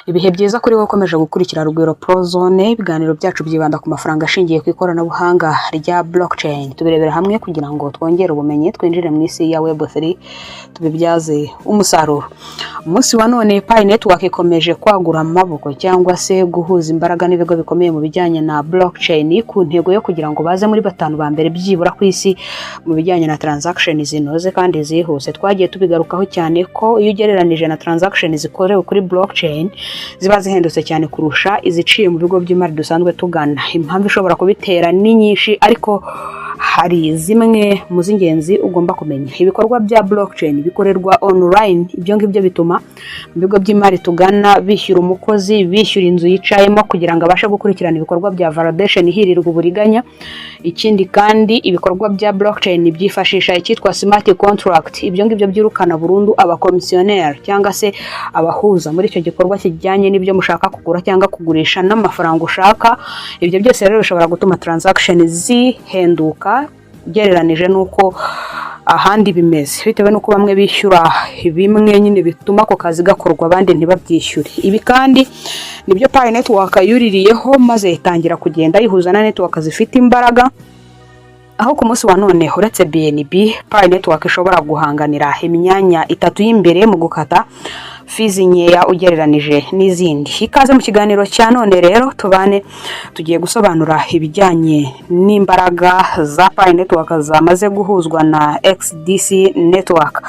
Ibihe byiza kuri wowe ukomeje gukurikira Rugwiro Pro Zone. Ibiganiro byacu byibanda ku mafaranga ashingiye ku ikoranabuhanga rya blockchain. Tubirebera hamwe kugira ngo twongere ubumenyi, twinjire mu isi ya Web3 tubibyaze umusaruro. Umunsi wa none Pi Network ikomeje kwagura amaboko cyangwa se guhuza imbaraga n'ibigo bikomeye mu bijyanye na blockchain ku ntego yo kugira ngo baze muri batanu ba mbere byibura ku isi mu bijyanye na transaction zinoze kandi zihuse. Twagiye tubigarukaho cyane ko iyo ugereranije na transaction zikorewe kuri blockchain ziba zihendutse cyane kurusha iziciye mu bigo by'imari dusanzwe tugana. Impamvu ishobora kubitera ni nyinshi, ariko hari zimwe mu z'ingenzi ugomba kumenya. Ibikorwa bya blockchain bikorerwa online, ibyo ngibyo bituma mu bigo by'imari tugana bishyura umukozi, bishyura inzu yicayemo kugira ngo abashe gukurikirana ibikorwa bya validation hirirwa uburiganya. Ikindi kandi ibikorwa bya blockchain byifashisha icyitwa smart contract, ibyo ngibyo byirukana burundu abakomisiyoneri cyangwa se abahuza muri icyo gikorwa kijyanye n'ibyo mushaka kugura cyangwa kugurisha n'amafaranga ushaka. Ibyo byose rero bishobora gutuma transaction zihenduka ugereranije nuko ahandi bimeze, bitewe nuko bamwe bishyura bimwe nyine bituma ako kazi gakorwa abandi ntibabyishyure. Ibi kandi nibyo Pi Network yuririyeho maze itangira kugenda yihuza na network zifite imbaraga, aho ku munsi wa none uretse BNB, Pi Network ishobora guhanganira imyanya itatu y'imbere mu gukata fees nkeya ugereranije n'izindi. Ikaze mu kiganiro cya none rero tubane tugiye gusobanura ibijyanye n'imbaraga za Pi Network zamaze guhuzwa na XDC Network.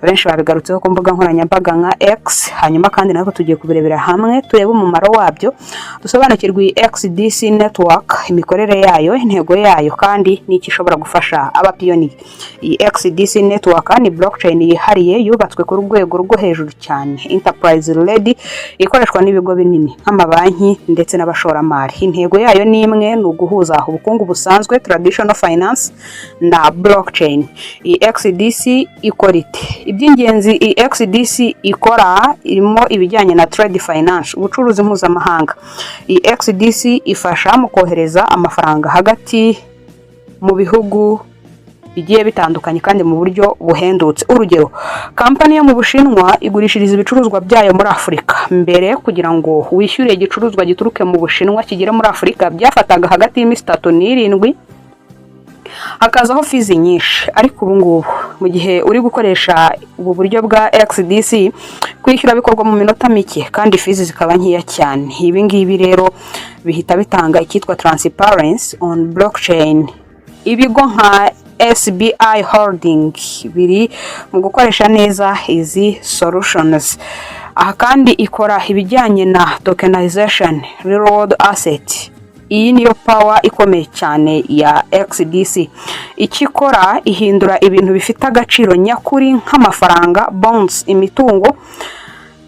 Benshi babigarutseho ku mbuga nkoranyambaga nka X, hanyuma kandi natwe tugiye kubirebera hamwe turebe umumaro wabyo, dusobanukirwe XDC Network, imikorere yayo, intego yayo kandi n'iki ishobora gufasha abapiyoni. Iyi XDC Network ni blockchain yihariye yubatswe ku rwego rwo hejuru cyane, enterprise ready, ikoreshwa n'ibigo binini nk'amabanki ndetse n'abashoramari. Intego yayo ni imwe, ni uguhuza ubukungu busanzwe traditional finance na blockchain. Iyi XDC ikora ite? Iby'ingenzi iyi XDC ikora irimo ibijyanye na trade finance, ubucuruzi mpuzamahanga. Iyi XDC ifasha mu kohereza amafaranga hagati mu bihugu bigiye bitandukanye kandi mu buryo buhendutse. Urugero, kampani yo mu Bushinwa igurishiriza ibicuruzwa byayo muri Afurika. Mbere kugira ngo wishyure igicuruzwa gituruke mu Bushinwa kigere muri Afurika byafataga hagati y'iminsi 3 n'7, hakazaho fees nyinshi. Ariko ubu ngubu mu gihe uri gukoresha ubu buryo bwa XDC, kwishyura bikorwa mu minota mike kandi fees zikaba nkeya cyane. Ibi ngibi rero bihita bitanga icyitwa transparency on blockchain. Ibigo nka SBI Holding biri mu gukoresha neza izi solutions. Aha kandi ikora ibijyanye na tokenization, real world asset. Iyi niyo power ikomeye cyane ya XDC. Ikikora ihindura ibintu bifite agaciro nyakuri nk'amafaranga, bonds, imitungo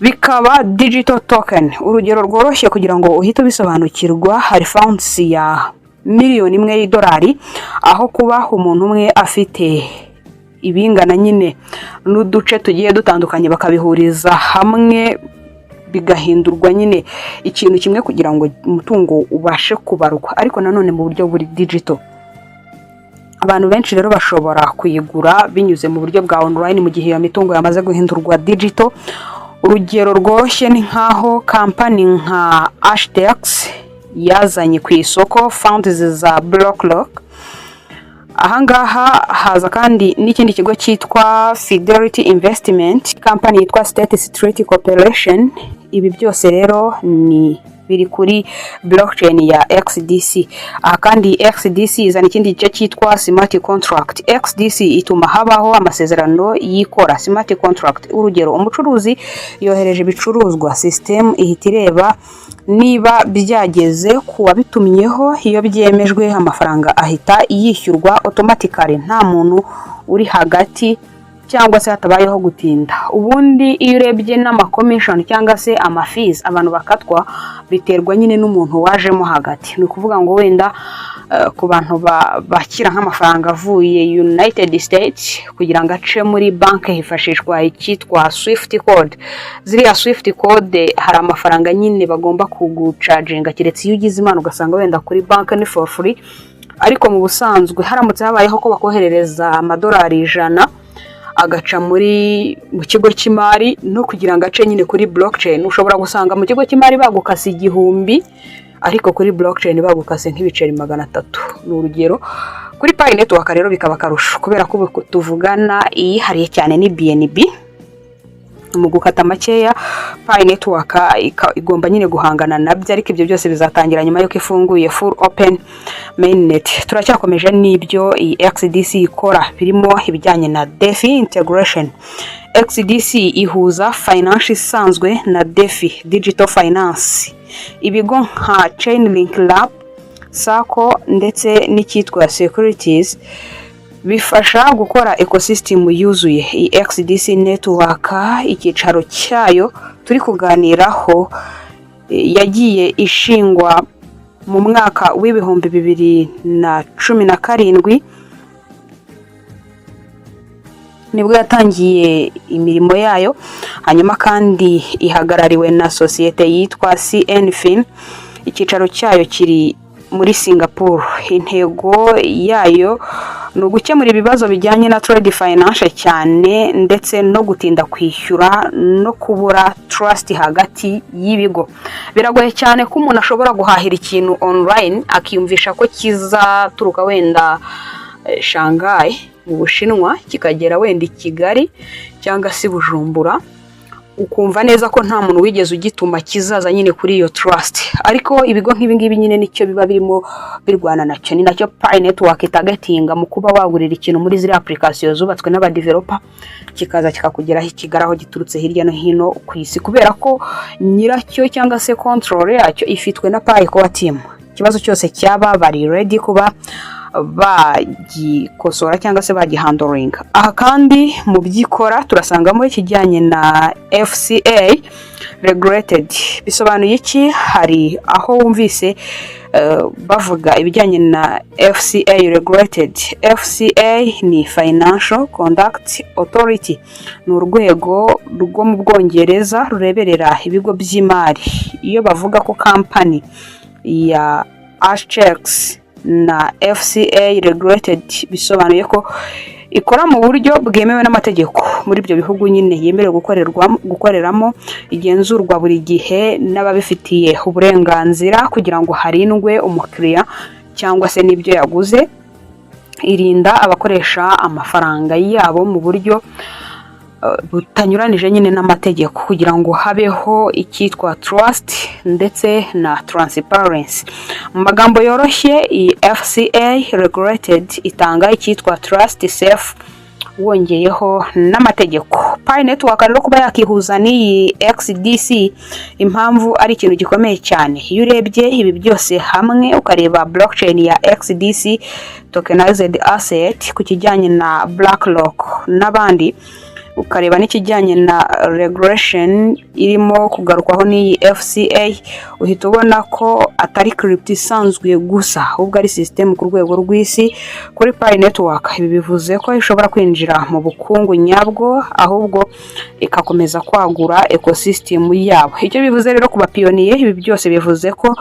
bikaba digital token. Urugero rworoshye kugira ngo uhite bisobanukirwa, hari funds ya miliyoni imwe y'idolari, aho kuba umuntu umwe afite ibingana nyine n'uduce tugiye dutandukanye bakabihuriza hamwe bigahindurwa nyine ikintu kimwe kugira ngo umutungo ubashe kubarwa, ariko nanone mu buryo buri digital. Abantu benshi rero bashobora kuyigura binyuze mu buryo bwa online mu gihe iyo mitungo yamaze guhindurwa digital. Urugero rworoshye ni nkaho kampani nka HTX yazanye ku isoko funds za BlockRock. Ahangaha haza kandi n'ikindi kigo cyitwa Fidelity Investment, company yitwa State Street Corporation. Ibi byose rero ni biri kuri blockchain ya XDC. Aha kandi XDC izana ikindi gice cyitwa smart contract. XDC ituma habaho amasezerano yikora, smart contract. Urugero, umucuruzi yohereje ibicuruzwa, system ihita ireba niba byageze ku wabitumyeho. Iyo byemejwe amafaranga ahita yishyurwa automatically, nta muntu uri hagati cyangwa se hatabayeho gutinda. Ubundi iyo urebye n'amakommission cyangwa se amafees abantu bakatwa biterwa nyine n'umuntu wajemo hagati. Ni ukuvuga ngo wenda ku bantu bakira nk'amafaranga avuye United States kugira ngo ace muri banki hifashishwa icyitwa Swift code. Ziriya Swift code hari amafaranga nyine bagomba kugucharginga kiretse iyo ugize imana ugasanga wenda kuri banki ni for free, ariko mu busanzwe haramutse habayeho ko bakoherereza amadolari 100 agaca mu kigo cy'imari no kugira ngo ace nyine kuri blockchain. Ushobora gusanga mu kigo cy'imari bagukase 1000 ariko kuri blockchain bagukase nk'ibiceri 300. Ni urugero. Kuri Pi Network rero bikaba karusho kubera ko tuvugana ihariye cyane ni BNB. Mu gukata makeya Pi Network igomba nyine guhangana nabyo, ariko ibyo byose bizatangira nyuma yuko ifunguye full open mainnet. Turacyakomeje n'ibyo iyi XDC ikora birimo ibijyanye na DeFi integration. XDC ihuza finance isanzwe na DeFi digital finance. Ibigo nka Chainlink Lab, Sako ndetse n'icyitwa Securities bifasha gukora ecosystem yuzuye. Iyi XDC network icyicaro cyayo turi kuganiraho yagiye ishingwa mu mwaka w'ibihumbi 2017 nibwo yatangiye imirimo yayo, hanyuma kandi ihagarariwe na societe yitwa CNFin. Icyicaro cyayo kiri muri Singapore. Intego yayo ni ugukemura ibibazo bijyanye na trade finance cyane, ndetse no gutinda kwishyura no kubura trust hagati y'ibigo. Biragoye cyane ko umuntu ashobora guhahira ikintu online akiyumvisha ko kizaturuka wenda Shanghai mu Bushinwa kikagera wenda i Kigali cyangwa se Bujumbura, ukumva neza ko nta muntu wigeze ugituma kizaza nyine kuri iyo trust. Ariko ibigo nk'ibi ngibi nyine nicyo biba birimo birwana nacyo. Ni nacyo Pi Network itagatinga mu kuba wagurira ikintu muri ziri application zubatswe n'aba developer kikaza kikakugeraho ikigaraho giturutse hirya no hino ku isi, kubera ko nyiracyo cyangwa se control yacyo ifitwe na Pi Core Team. Ikibazo cyose cyaba bari ready kuba bagikosora cyangwa se bagihandling. Aha kandi mu byikora turasangamo ikijyanye na FCA regulated. Bisobanuye iki? Hari aho wumvise bavuga ibijyanye na FCA regulated. FCA ni Financial Conduct Authority. Ni urwego rwo mu Bwongereza rureberera ibigo by'imari. Iyo bavuga ko company ya Ashchecks na FCA regulated bisobanuye ko ikora mu buryo bwemewe n'amategeko muri ibyo bihugu nyine yemerewe gukoreramo, igenzurwa buri gihe n'ababifitiye uburenganzira kugira ngo harindwe umukiriya cyangwa se n'ibyo yaguze. Irinda abakoresha amafaranga yabo mu buryo butanyuranije nyine n'amategeko kugira ngo habeho icyitwa trust ndetse na transparency. Mu magambo yoroshye, iyi FCA regulated itanga icyitwa trust safe wongeyeho n'amategeko. Pi Network rero kuba yakihuza n'iyi XDC impamvu ari ikintu gikomeye cyane. Iyo urebye ibi byose hamwe ukareba blockchain ya XDC tokenized asset ku kijyanye na BlackRock n'abandi, ukareba n'ikijyanye na regulation irimo kugarukwaho n'iyi FCA, uhita ubona ko atari crypto isanzwe gusa ahubwo ari system ku rwego rw'isi. Kuri Pi Network ibi bivuze ko ishobora kwinjira mu bukungu nyabwo, ahubwo ikakomeza kwagura ecosystem yabo. Icyo bivuze rero ku bapiyoniye, ibi byose bivuze ko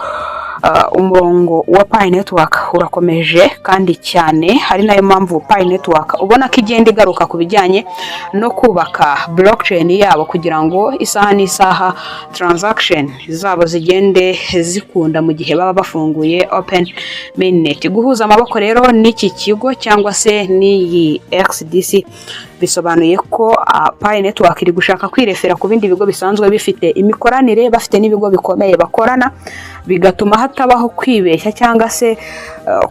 umurongo wa Pi Network urakomeje kandi cyane. Hari nayo mpamvu Pi Network ubona ko igenda igaruka ku bijyanye no kubaka blockchain yabo kugira ngo isaha n'isaha transaction zabo zigende zikunda mu gihe baba bafunguye open mainnet. Guhuza amaboko rero n'iki kigo cyangwa se n'iyi XDC bisobanuye ko Pi Network iri gushaka kwirefera ku bindi bigo bisanzwe bifite imikoranire, bafite n'ibigo bikomeye bakorana, bigatuma hatabaho kwibeshya cyangwa se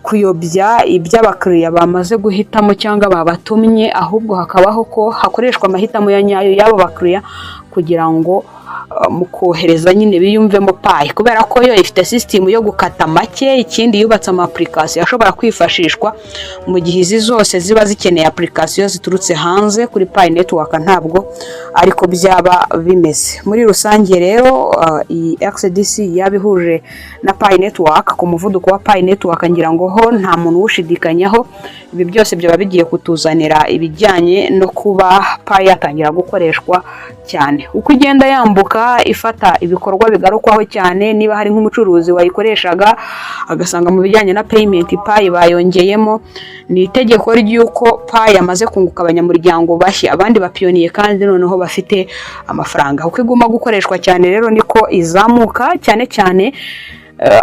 kuyobya iby'abakiriya bamaze guhitamo cyangwa babatumye, ahubwo hakabaho ko hakoreshwa amahitamo ya nyayo y'abo bakiriya kugira ngo mu kohereza nyine biyumvemo Pi, kubera ko yo ifite system yo gukata make. Ikindi yubatse ama application ashobora kwifashishwa mu gihe izi zose ziba zikeneye application ziturutse hanze. Kuri Pi Network ntabwo ariko byaba bimeze. Muri rusange rero iyi XDC yabihuje na Pi Network ku muvuduko wa Pi Network, ngira ngo ho nta muntu ushidikanyaho. Ibi byose byaba bigiye kutuzanira ibijyanye no kuba Pi yatangira gukoreshwa cyane. Uko igenda yambuka izamuka ifata ibikorwa bigarukwaho cyane. Niba hari nk'umucuruzi wayikoreshaga agasanga mu bijyanye na payment Pi bayongeyemo, ni itegeko ry'uko Pi yamaze kunguka abanyamuryango bashya, abandi bapiyoniye kandi noneho bafite amafaranga. Uko iguma gukoreshwa cyane rero niko izamuka, cyane cyane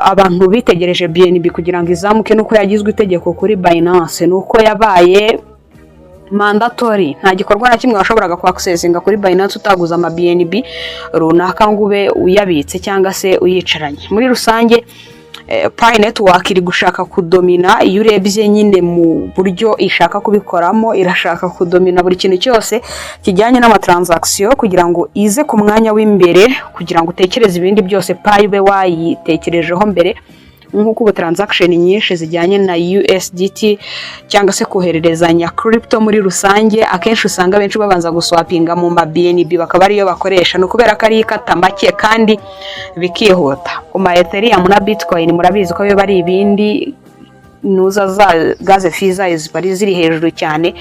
abantu bitegereje BNB kugira ngo izamuke nuko yagizwe itegeko kuri Binance, nuko yabaye mandatory. Nta gikorwa na kimwe washoboraga kwaccessinga kuri Binance utaguza ama BNB runaka ngo ube uyabitse cyangwa se uyicaranye. Muri rusange Pi network iri gushaka kudomina. Iyo urebye nyine mu buryo ishaka kubikoramo, irashaka kudomina buri kintu cyose kijyanye n'amatransaction kugira ngo ize ku mwanya w'imbere, kugira ngo utekereze ibindi byose Pi ube wayitekerejeho mbere, nk'uko ubu transaction nyinshi zijyanye na USDT cyangwa se kohererezanya crypto muri rusange, akenshi usanga benshi babanza guswapinga mu ma BNB bakaba ariyo bakoresha, no kubera ko ari ikata make kandi bikihuta. Ku ma Ethereum na Bitcoin murabizi ko bari ibindi nuza za gas fees bari ziri hejuru cyane,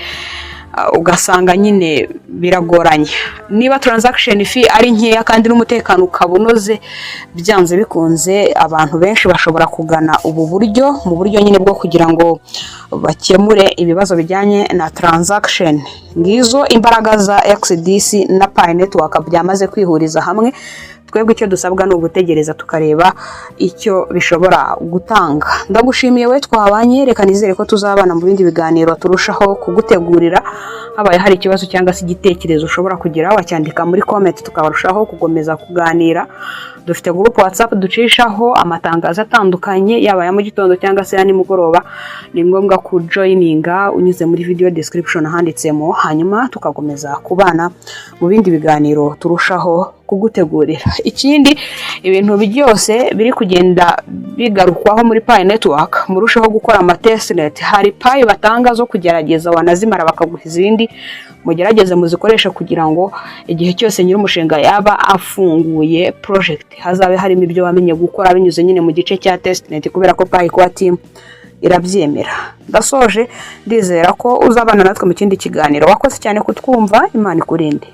ugasanga nyine biragoranye. Niba transaction fee ari nkeya kandi n'umutekano ukabunoze, byanze bikunze abantu benshi bashobora kugana ubu buryo, mu buryo nyine bwo kugira ngo bakemure ibibazo bijyanye na transaction. Ngizo imbaraga za XDC na Pi network byamaze kwihuriza hamwe. Twebwe icyo dusabwa ni ugutegereza tukareba icyo bishobora gutanga. Ndagushimiye we twabanye, reka nizere ko tuzabana mu bindi biganiro turushaho kugutegurira. Habaye hari ikibazo cyangwa se igitekerezo ushobora kugira, wacyandika muri comment tukabarushaho kugomeza kuganira. Dufite group WhatsApp ducishaho amatangazo atandukanye, yaba ya mu gitondo cyangwa se ya nimugoroba. Ni ngombwa ku joininga unyuze muri video description handitsemo, hanyuma tukagomeza kubana mu bindi biganiro turushaho kugutegurira. Ikindi, ibintu byose biri kugenda bigarukwaho muri Pi network, murushaho gukora amatestnet. Hari Pi batanga zo kugerageza, wanazimara bakaguha izindi, mugerageze muzikoresha kugira ngo igihe cyose nyiri umushinga yaba afunguye project hazabe harimo ibyo wamenye gukora binyuze nyine mu gice cya testnet, kubera ko Pi kwa team irabyemera. Ndasoje, ndizera ko uzabana natwe mu kindi kiganiro. Wakoze cyane kutwumva, Imana ikurinde.